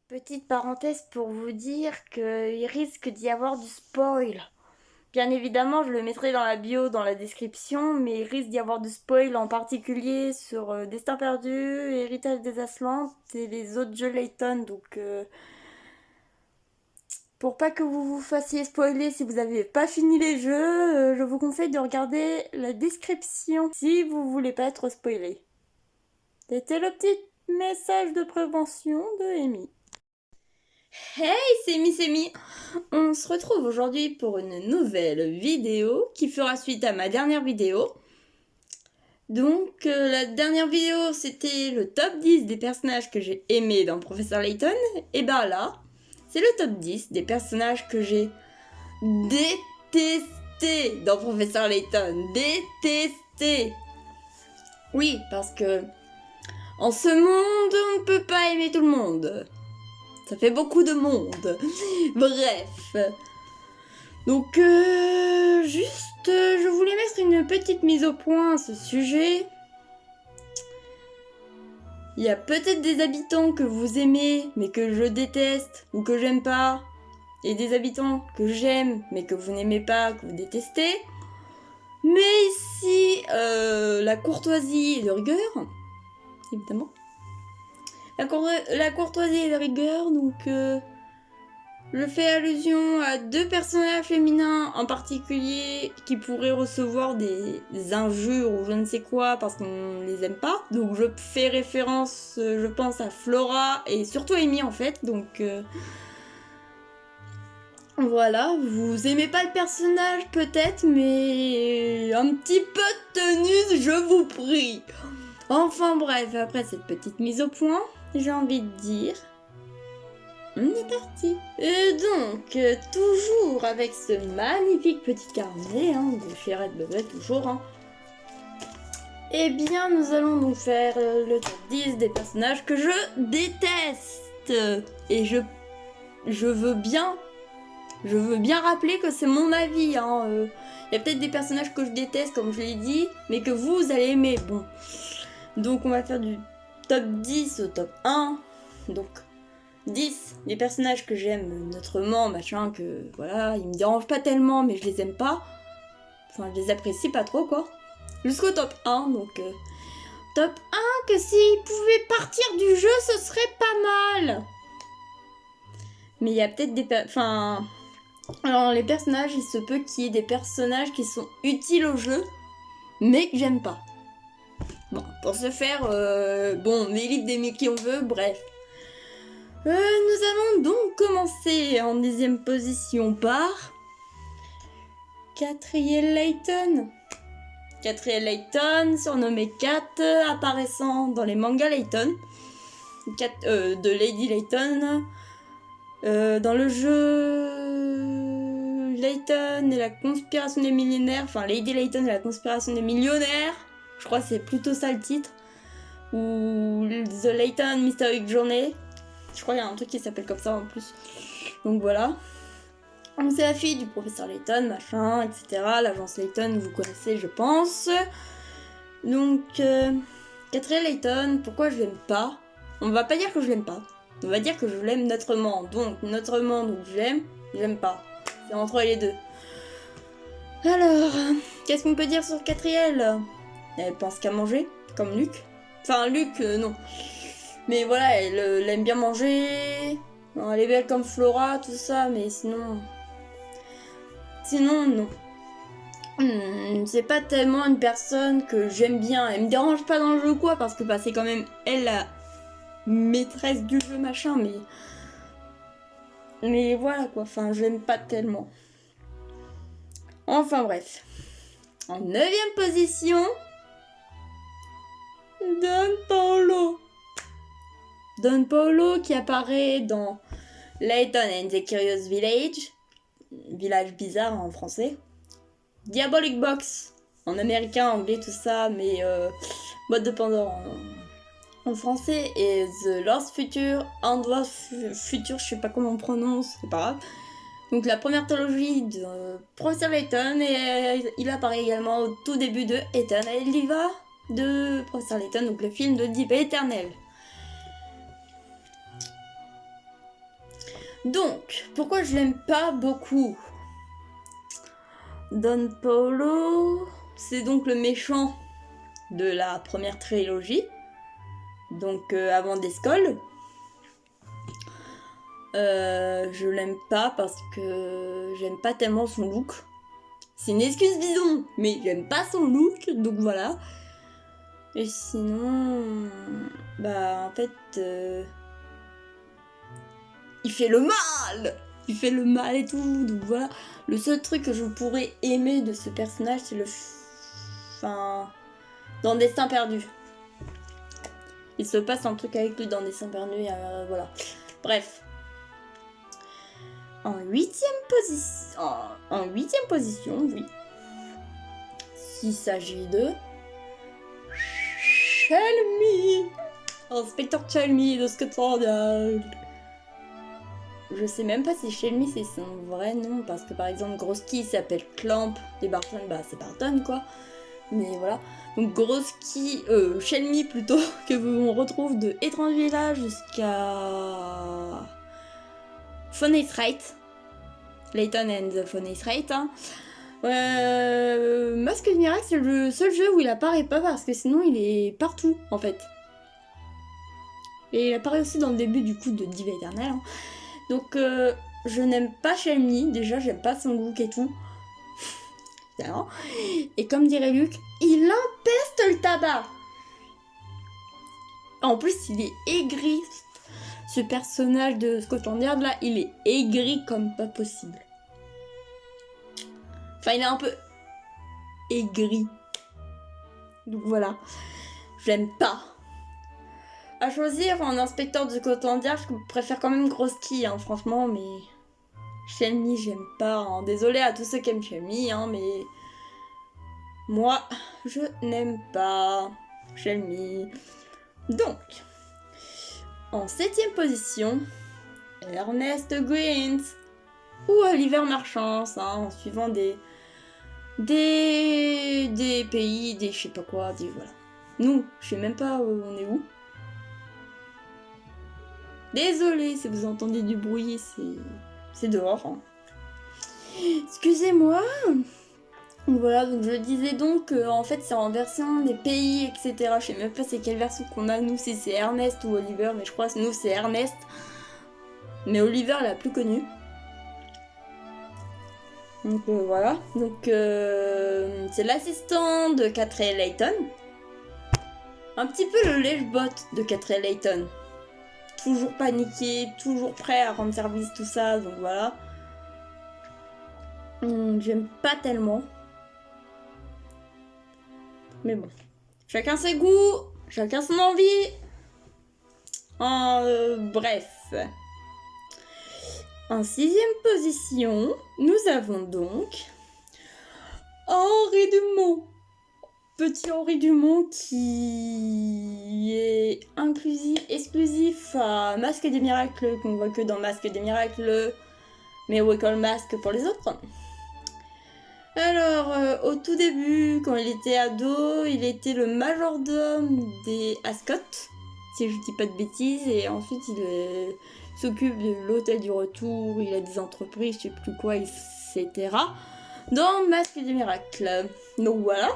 Petite parenthèse pour vous dire qu'il risque d'y avoir du spoil. Bien évidemment, je le mettrai dans la bio, dans la description, mais il risque d'y avoir du spoil en particulier sur Destin perdu, Héritage des Aslantes et les autres jeux Layton. Donc, pour pas que vous vous fassiez spoiler si vous n'avez pas fini les jeux, je vous conseille de regarder la description si vous voulez pas être spoilé. C'était le petit message de prévention de Amy. Hey, c'est Mi. On se retrouve aujourd'hui pour une nouvelle vidéo qui fera suite à ma dernière vidéo. Donc, la dernière vidéo, c'était le top 10 des personnages que j'ai aimés dans Professeur Layton. Et ben là, c'est le top 10 des personnages que j'ai détestés dans Professeur Layton. Détestés. Oui, parce que en ce monde, on ne peut pas aimer tout le monde. Ça fait beaucoup de monde. Bref. Donc, je voulais mettre une petite mise au point à ce sujet. Il y a peut-être des habitants que vous aimez, mais que je déteste, ou que j'aime pas. Et des habitants que j'aime, mais que vous n'aimez pas, que vous détestez. Mais ici, la courtoisie et de rigueur, évidemment. La courtoisie et de rigueur, donc... je fais allusion à deux personnages féminins en particulier qui pourraient recevoir des injures ou je ne sais quoi parce qu'on les aime pas. Donc je fais référence, je pense à Flora et surtout Amy en fait. Donc voilà, vous aimez pas le personnage peut-être, mais un petit peu de tenue, je vous prie. Enfin bref, après cette petite mise au point, j'ai envie de dire... On est parti. Et donc, toujours avec ce magnifique petit carnet, de chez Red Bubble, toujours. Eh bien, nous allons donc faire le top 10 des personnages que je déteste. Et je veux bien rappeler que c'est mon avis. Il y a peut-être des personnages que je déteste, comme je l'ai dit, mais que vous allez aimer. Bon. Donc, on va faire du top 10 au top 1. Donc, 10 des personnages que j'aime neutrement, machin, que voilà, ils me dérangent pas tellement, mais je les aime pas. Enfin, je les apprécie pas trop, quoi. Jusqu'au top 1, donc top 1, que s'ils pouvaient partir du jeu, ce serait pas mal. Mais il y a peut-être des... Enfin... Alors, les personnages, il se peut qu'il y ait des personnages qui sont utiles au jeu, mais que j'aime pas. Bon, pour ce faire, bon, les livres des qui on veut, bref. Nous allons donc commencer en 10e position par... Catriel Layton. Catriel Layton, surnommé Cat, apparaissant dans les mangas Layton. De Lady Layton. Dans le jeu Layton et la conspiration des millionnaires. Enfin, Lady Layton et la conspiration des millionnaires. Je crois que c'est plutôt ça le titre. Ou The Layton Mysterious Journey. Je crois qu'il y a un truc qui s'appelle comme ça en plus. Donc voilà. C'est la fille du professeur Layton, machin, etc. L'agence Layton, vous connaissez, je pense. Donc, Catriel Layton, pourquoi je l'aime pas? On va pas dire que je l'aime pas. On va dire que je l'aime neutrement. Donc, neutrement, donc j'aime pas. C'est entre les deux. Alors, qu'est-ce qu'on peut dire sur Catriel? Elle pense qu'à manger, comme Luc. Enfin, Luc, non. Mais voilà, elle aime bien manger. Elle est belle comme Flora, tout ça, mais sinon... Sinon, non. C'est pas tellement une personne que j'aime bien. Elle me dérange pas dans le jeu, quoi, parce que bah, c'est quand même elle la maîtresse du jeu, machin, mais... Mais voilà, quoi. Enfin, je l'aime pas tellement. Enfin, bref. En 9e position... Don Paolo. Don Paolo qui apparaît dans Layton and the Curious Village. Village bizarre en français. Diabolic Box en américain, anglais, tout ça, mais boîte de Pandore en français. Et The Lost Future, Future, je sais pas comment on prononce, c'est pas grave. Donc la première trilogie de Professeur Layton, et il apparaît également au tout début de Eternal Diva de Professeur Layton, donc le film de Deep Eternal. Donc, pourquoi je l'aime pas beaucoup? Don Paolo, c'est donc le méchant de la première trilogie, donc avant Descol. Je l'aime pas parce que j'aime pas tellement son look. C'est une excuse bidon, mais j'aime pas son look, donc voilà. Et sinon, bah en fait, il fait le mal. Il fait le mal et tout, donc voilà. Le seul truc que je pourrais aimer de ce personnage, c'est enfin, dans Destin perdu. Il se passe un truc avec lui dans Destin perdu, et voilà. Bref. En huitième position, oui. S'il s'agit de Shelmy, Inspecteur Shelmy de Scotland Yard. Je sais même pas si Shelmy c'est son vrai nom, parce que par exemple Grosky s'appelle Clamp et Barton, bah c'est Barton quoi. Mais voilà. Donc Grosky, Shelmy plutôt, que on retrouve de Étrange Village jusqu'à Funny Right. Layton and the Funny Right. Hein. Masque de Miracle, c'est le seul jeu où il apparaît pas parce que sinon il est partout en fait. Et il apparaît aussi dans le début du coup de Diva Eternal. Hein. Donc je n'aime pas Shelmy, déjà j'aime pas son look et tout. Et comme dirait Luc, il empeste le tabac. En plus il est aigri. Ce personnage de Scotland Yard là, il est aigri comme pas possible. Enfin, il est un peu aigri. Donc voilà. Je l'aime pas. À choisir en inspecteur de Scotland Yard, je préfère quand même Grosky, hein, franchement, mais Shelmy, j'aime pas. Hein. Désolée à tous ceux qui aiment Shelmy, hein, mais moi, je n'aime pas Shelmy. Donc, en 7ème position, Ernest Gwynn ou Oliver Marchand, hein, en suivant des pays, des je sais pas quoi, des voilà. Nous, je sais même pas où on est où. Désolée si vous entendez du bruit, c'est dehors. Hein. Excusez-moi. Voilà, donc je disais donc en fait c'est en version des pays, etc. Je sais même pas c'est quelle version qu'on a nous, si c'est Ernest ou Oliver, mais je crois que nous c'est Ernest. Mais Oliver la plus connue. Donc voilà, donc c'est l'assistant de Catherine Layton. Un petit peu le lèche-bot de Catherine Layton. Toujours paniqué, toujours prêt à rendre service, tout ça, donc voilà. J'aime pas tellement. Mais bon, chacun ses goûts, chacun son envie. Bref. En 6ème position, nous avons donc Henri Dumont. Petit Henri Dumont qui est exclusif à Masque des Miracles, qu'on voit que dans Masque des Miracles, mais Wacol Mask pour les autres. Alors, au tout début, quand il était ado, il était le majordome des Ascot, si je dis pas de bêtises, et ensuite il s'occupe de l'hôtel du retour, il a des entreprises, je sais plus quoi, etc. Dans Masque des Miracles. Donc voilà,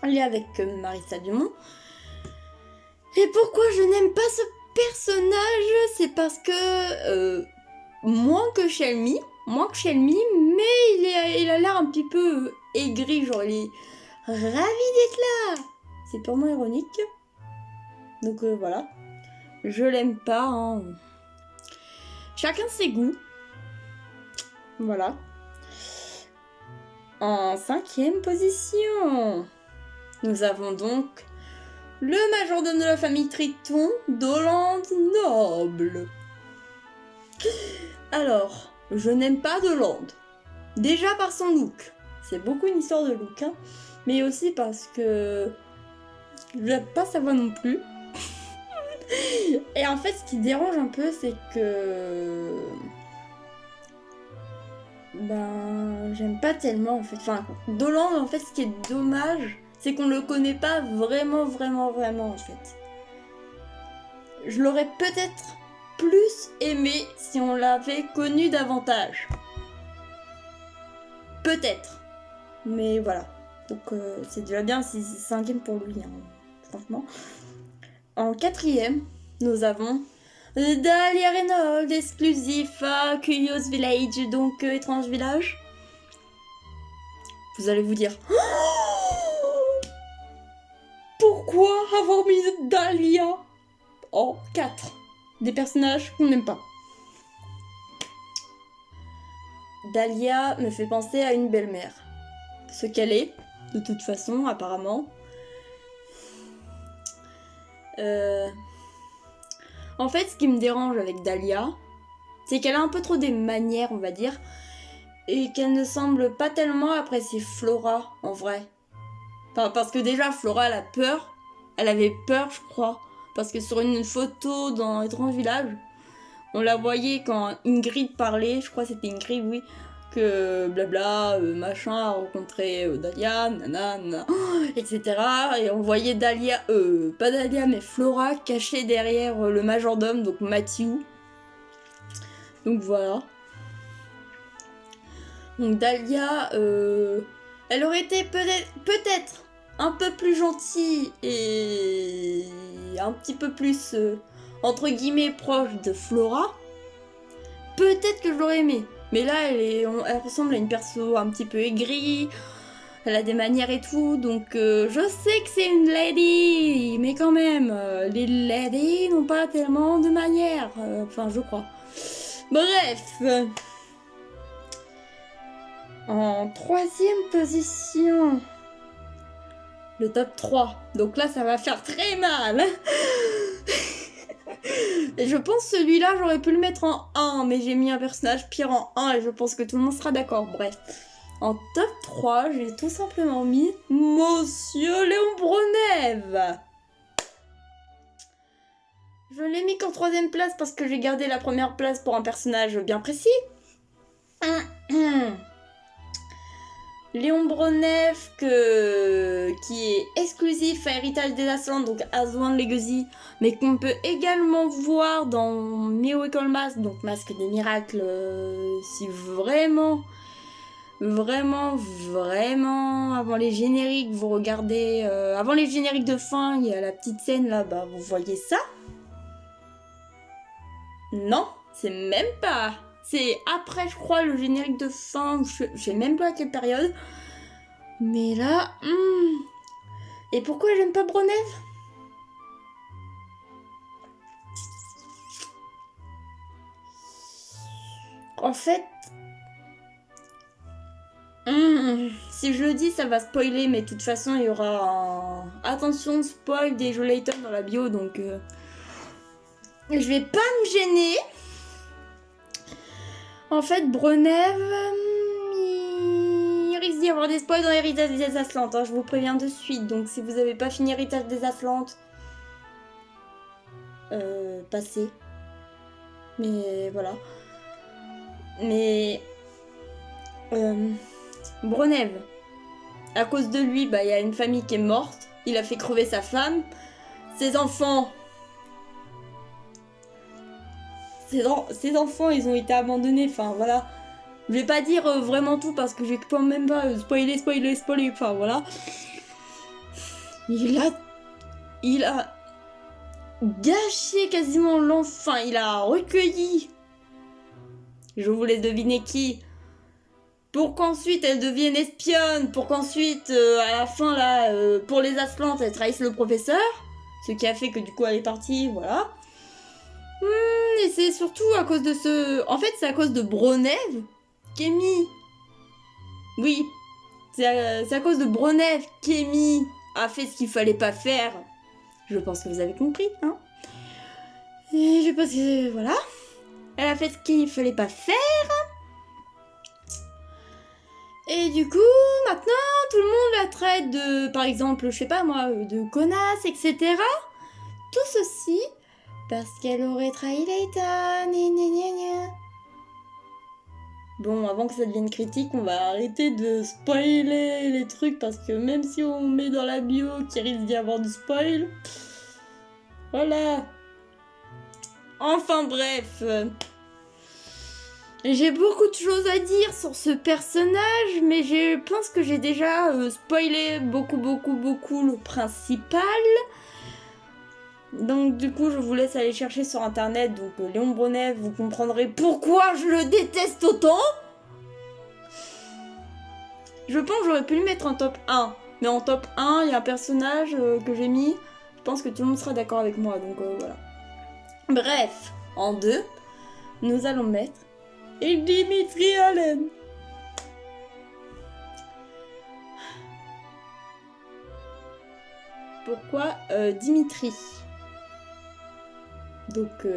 il est avec Marissa Dumont. Et pourquoi je n'aime pas ce personnage? C'est parce que moins que Shelmy, mais il a l'air un petit peu aigri, genre il est ravi d'être là. C'est purement ironique. Donc voilà, je l'aime pas. Hein. Chacun ses goûts. Voilà. En 5ème position, nous avons donc le majordome de la famille Triton, Doland Noble. Alors, je n'aime pas Doland. Déjà par son look. C'est beaucoup une histoire de look, hein. Mais aussi parce que je n'aime pas sa voix non plus. Et en fait, ce qui dérange un peu, c'est que j'aime pas tellement en fait. Enfin, Doland, en fait, ce qui est dommage, c'est qu'on le connaît pas vraiment en fait. Je l'aurais peut-être plus aimé si on l'avait connu davantage. Peut-être. Mais voilà. Donc c'est déjà bien si c'est cinquième pour lui, hein, franchement. En quatrième, nous avons Dahlia Reynolds, exclusif à Curious Village, donc étrange village. Vous allez vous dire, pourquoi avoir mis Dahlia en 4 des personnages qu'on n'aime pas? Dahlia me fait penser à une belle-mère. Ce qu'elle est, de toute façon, apparemment. En fait, ce qui me dérange avec Dahlia, c'est qu'elle a un peu trop des manières, on va dire, et qu'elle ne semble pas tellement apprécier Flora, en vrai. Enfin, parce que déjà, Flora, elle a peur. Elle avait peur, je crois. Parce que sur une photo dans Étrange Village, on la voyait quand Ingrid parlait, je crois que c'était Ingrid, oui, que blabla, machin, a rencontré Dahlia, nanana, etc. Et on voyait Dahlia, pas Dahlia, mais Flora cachée derrière le majordome, donc Matthew. Donc voilà. Donc Dahlia, elle aurait été peut-être un peu plus gentille et un petit peu plus, entre guillemets, proche de Flora. Peut-être que je l'aurais aimée. Mais là, elle ressemble à une perso un petit peu aigrie. Elle a des manières et tout. Donc, je sais que c'est une lady. Mais quand même, les ladies n'ont pas tellement de manières. Enfin, je crois. Bref. En troisième position. Le top 3. Donc là, ça va faire très mal. Et je pense celui-là, j'aurais pu le mettre en 1, mais j'ai mis un personnage pire en 1 et je pense que tout le monde sera d'accord. Bref. En top 3, j'ai tout simplement mis Monsieur Léon Brenève. Je l'ai mis qu'en troisième place parce que j'ai gardé la première place pour un personnage bien précis. Léon Brenève, qui est exclusif à Héritage des Aslantes, donc Aswan Legacy, mais qu'on peut également voir dans Miracle Mask, donc Masque des Miracles, si vraiment, avant les génériques, vous regardez, avant les génériques de fin, il y a la petite scène là, bah vous voyez ça? Non, c'est même pas... C'est après, je crois, le générique de fin, je sais même pas à quelle période. Mais là... Et pourquoi j'aime pas Brenève? En fait... Si je le dis, ça va spoiler, mais de toute façon, il y aura un... Attention, spoil des jeux Layton dans la bio, donc... Je vais pas me gêner. En fait, Brenève, il risque d'y avoir des spoils dans Héritage des Aslantes, hein, je vous préviens de suite. Donc si vous avez pas fini Héritage des Aslantes, passez. Mais voilà. Mais Brenève, à cause de lui, bah il y a une famille qui est morte. Il a fait crever sa femme, ses enfants. Ces enfants, ils ont été abandonnés, enfin voilà. Je vais pas dire vraiment tout parce que j'ai quand même pas spoiler, enfin voilà. Il a gâché quasiment l'enfant, il a recueilli. Je vous laisse deviner qui. Pour qu'ensuite elle devienne espionne, pour qu'ensuite, à la fin là, pour les Aslantes, elle trahisse le professeur. Ce qui a fait que du coup elle est partie, voilà. Et c'est surtout à cause de ce... En fait, c'est à cause de Brenève qu'Amy... Oui, c'est à cause de Brenève qu'Amy a fait ce qu'il fallait pas faire. Je pense que vous avez compris, hein. Et je pense que... Voilà. Elle a fait ce qu'il fallait pas faire. Et du coup, maintenant, tout le monde la traite de... Par exemple, je sais pas moi, de connasse, etc. Tout ceci... Parce qu'elle aurait trahi Layton. Bon, avant que ça devienne critique, on va arrêter de spoiler les trucs parce que même si on met dans la bio qu'il risque d'y avoir du spoil, voilà. Enfin bref. J'ai beaucoup de choses à dire sur ce personnage, mais je pense que j'ai déjà spoilé beaucoup le principal. Donc du coup, je vous laisse aller chercher sur internet. Donc Léon Brenev, vous comprendrez pourquoi je le déteste autant. Je pense que j'aurais pu le mettre en top 1. Mais en top 1, il y a un personnage que j'ai mis. Je pense que tout le monde sera d'accord avec moi, donc voilà. Bref, en 2, nous allons mettre Dimitri Allen. Pourquoi Dimitri? Donc,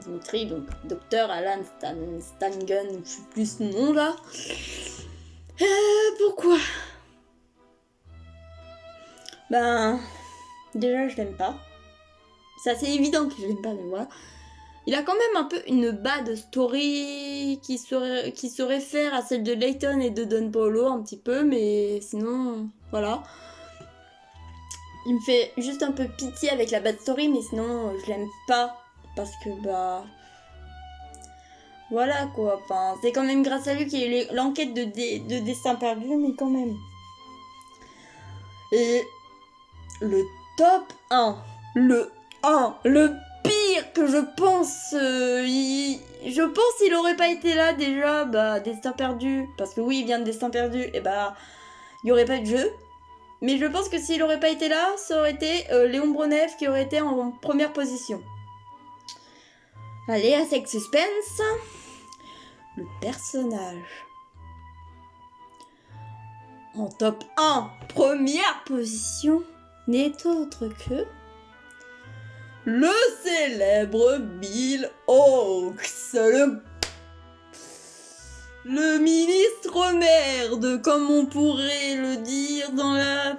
Dimitri, donc Docteur Alan Stangun, je sais plus ce nom là. Pourquoi? Ben, déjà je l'aime pas. C'est assez évident que je l'aime pas, mais voilà. Il a quand même un peu une bad story qui se réfère à celle de Layton et de Don Paulo un petit peu, mais sinon, voilà. Il me fait juste un peu pitié avec la bad story, mais sinon, je l'aime pas. Parce que, bah... Voilà, quoi. Enfin, c'est quand même grâce à lui qu'il y a eu l'enquête de destin perdu, mais quand même. Et le top 1. Le pire que je pense... je pense qu'il aurait pas été là, déjà, bah, destin perdu. Parce que oui, il vient de destin perdu, et bah... Il n'y aurait pas de jeu. Mais je pense que s'il n'aurait pas été là, ça aurait été Léon Brenev qui aurait été en première position. Allez, assez de suspense. Le personnage. En top 1, première position, n'est autre que... le célèbre Bill Hawks. Le ministre merde, comme on pourrait le dire dans la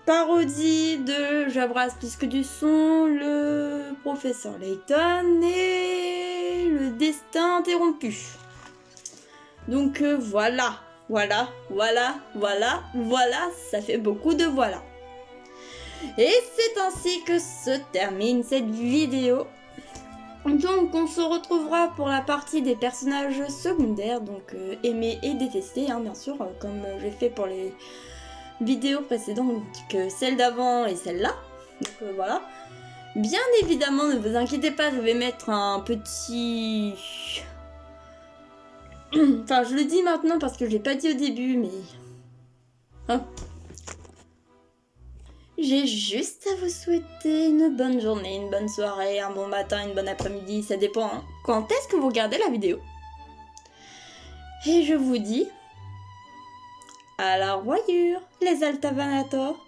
parodie de J'abrace plus que du son, le professeur Layton et le destin interrompu. Donc voilà, ça fait beaucoup de voilà. Et c'est ainsi que se termine cette vidéo. Donc on se retrouvera pour la partie des personnages secondaires, donc aimés et détestés, hein, bien sûr, comme j'ai fait pour les vidéos précédentes, donc celle d'avant et celle-là. Donc voilà. Bien évidemment, ne vous inquiétez pas, je vais mettre un petit... Enfin, je le dis maintenant parce que je l'ai pas dit au début, mais... Hein. J'ai juste à vous souhaiter une bonne journée, une bonne soirée, un bon matin, une bonne après-midi, ça dépend hein, quand est-ce que vous regardez la vidéo. Et je vous dis à la revoyure, les Altavanators.